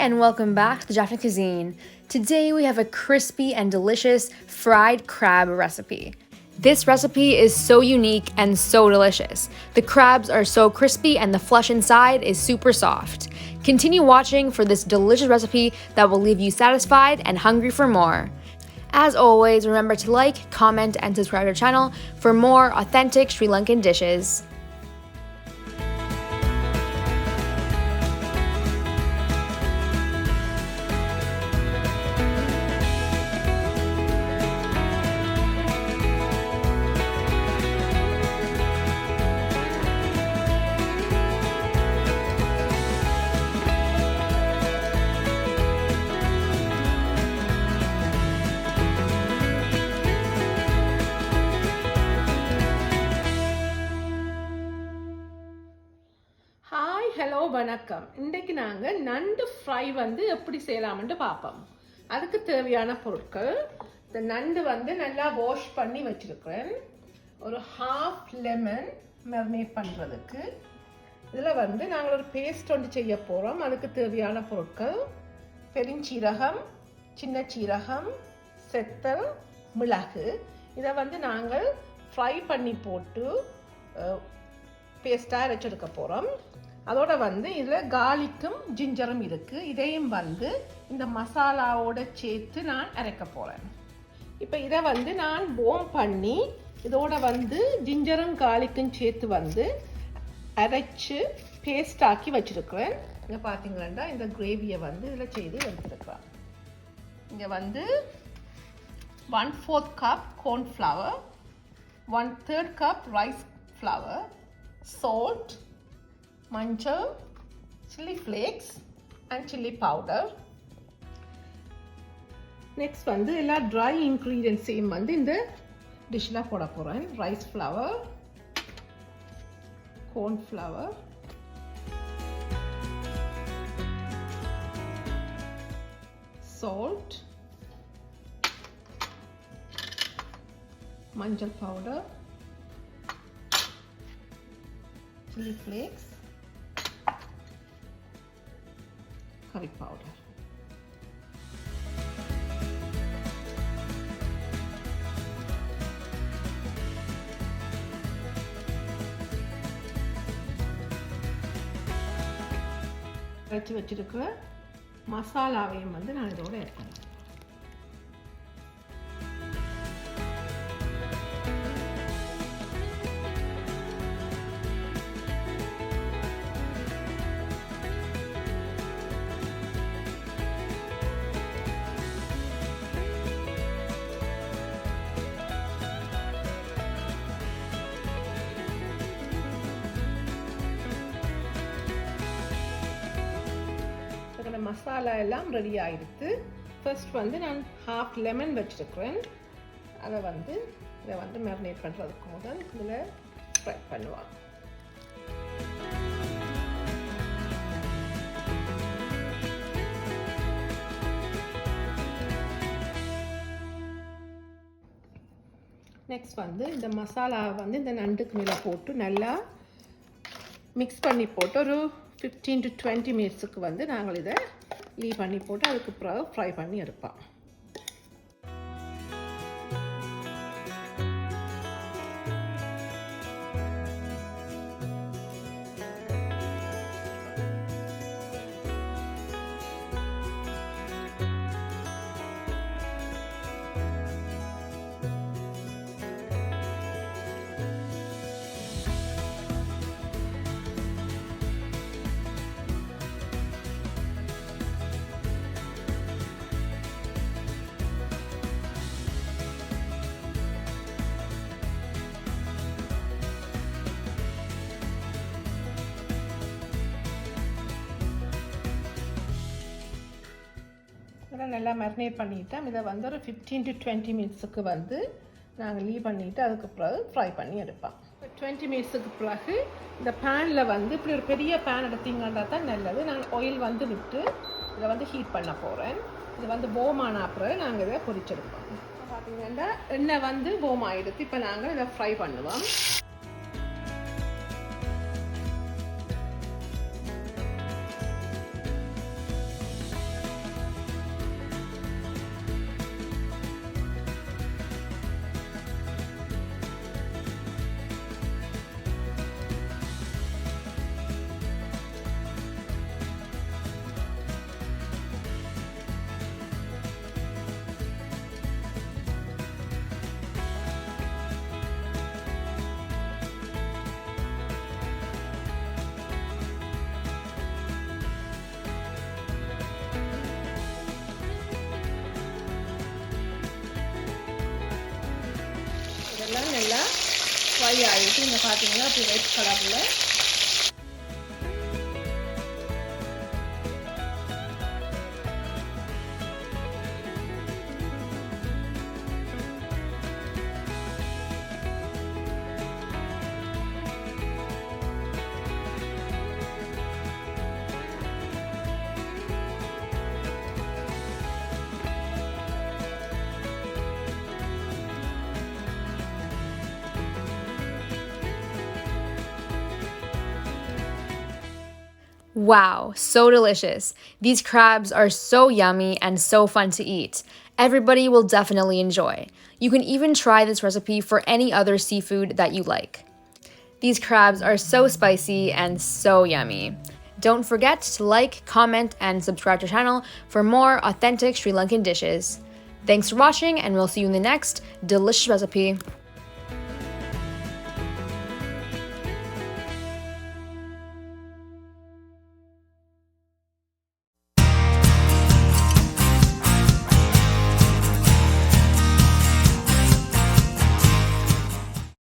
and welcome back to the Jaffna Cuisine. Today we have a crispy and delicious fried crab recipe. This recipe is so unique and so delicious. The crabs are so crispy and the flesh inside is super soft. Continue watching for this delicious recipe that will leave you satisfied and hungry for more. As always, remember to like, comment, and subscribe to our channel for more authentic Sri Lankan dishes. Hello வணக்கம். இன்றைக்கு நாங்கள் நண்டு fry எப்படி செய்யலாம்னு பார்ப்போம். அதுக்கு தேவையான பொருட்கள், இந்த நண்டு நல்லா வாஷ் பண்ணி வச்சிருக்கிறேன். ஒரு ஹாஃப் லெமன் மேரினேட் பண்ணுறதுக்கு. இதில் நாங்கள் ஒரு பேஸ்ட் ஒன்று செய்ய போகிறோம். அதுக்கு தேவையான பொருட்கள் பெருஞ்சீரகம், சின்ன சீரகம், செத்தல், மிளகு. இதை நாங்கள் ஃப்ரை பண்ணி போட்டு பேஸ்ட்டாக அரைச்செடுக்க போகிறோம். அதோட இதில் கார்லிக்கும் ஜிஞ்சரும் இருக்குது. இதையும் இந்த மசாலாவோட சேர்த்து நான் அரைக்க போகிறேன். இப்போ இதை நான் போம் பண்ணி இதோட ஜிஞ்சரும் கார்லிக்கும் சேர்த்து அரைச்சு பேஸ்ட் ஆக்கி வச்சுருக்கிறேன். இங்கே பார்த்தீங்கன்னா இந்த கிரேவியை இதில் செய்து எடுத்துருக்கிறேன். இங்கே 1/4 cup cornflour, 1/3 cup rice flour, salt, மஞ்சள், chili flakes and chili powder. Next எல்லா ட்ரை இன்க்ரீடியன்ட்ஸையும் இந்த டிஷ்ஷில் போட போகிறேன். ரைஸ் ஃப்ளவர், cornflour, salt, மஞ்சள் powder, chili flakes, curry powder. வச்சு வச்சிருக்கிற மசாலாவையும் நான் இதோட ஆட் பண்ணுறேன். மசாலா எல்லாம் ரெடி ஆகிடுது. ஃபர்ஸ்ட் நான் ஹாஃப் லெமன் வச்சுருக்கிறேன். அதை இதை மேரினேட் பண்ணுறதுக்கு முதல் இதில் ஃப்ரை பண்ணுவாங்க. நெக்ஸ்ட் இந்த மசாலா இந்த நண்டுக்கு மேலே போட்டு நல்லா மிக்ஸ் பண்ணி போட்டு ஒரு 15 to 20 மினிட்ஸுக்கு நாங்கள் இதை லீவ் பண்ணி போட்டு அதுக்கு பிறகு ஃப்ரை பண்ணி எடுப்போம். நல்லா மேரினேட் பண்ணிட்டோம். இதை ஒரு 15 to 20 மினிட்ஸுக்கு நாங்கள் லீவ் பண்ணிவிட்டு அதுக்கு பிறகு ஃப்ரை பண்ணி எடுப்போம். 20 மினிட்ஸுக்கு பிறகு இந்த பேனில் இப்படி ஒரு பெரிய பேன் எடுத்தீங்கன்னா தான் நல்லது. நாங்கள் ஆயில் விட்டு இதை ஹீட் பண்ண போகிறேன். இது போமான அப்புறம் நாங்கள் இதை பொரிச்செடுப்போம். பார்த்தீங்கன்னா எண்ணெய் போம் ஆகிடுது. இப்போ நாங்கள் இதை ஃப்ரை பண்ணுவோம். எல்லாம் நல்லா ஃப்ரை ஆகிட்டு இங்கே பார்த்தீங்கன்னா அப்படி ரெட் கலரில் Wow, so delicious. These crabs are so yummy and so fun to eat. Everybody will definitely enjoy. You can even try this recipe for any other seafood that you like. These crabs are so spicy and so yummy. Don't forget to like, comment, and subscribe to our channel for more authentic Sri Lankan dishes. Thanks for watching, and we'll see you in the next delicious recipe.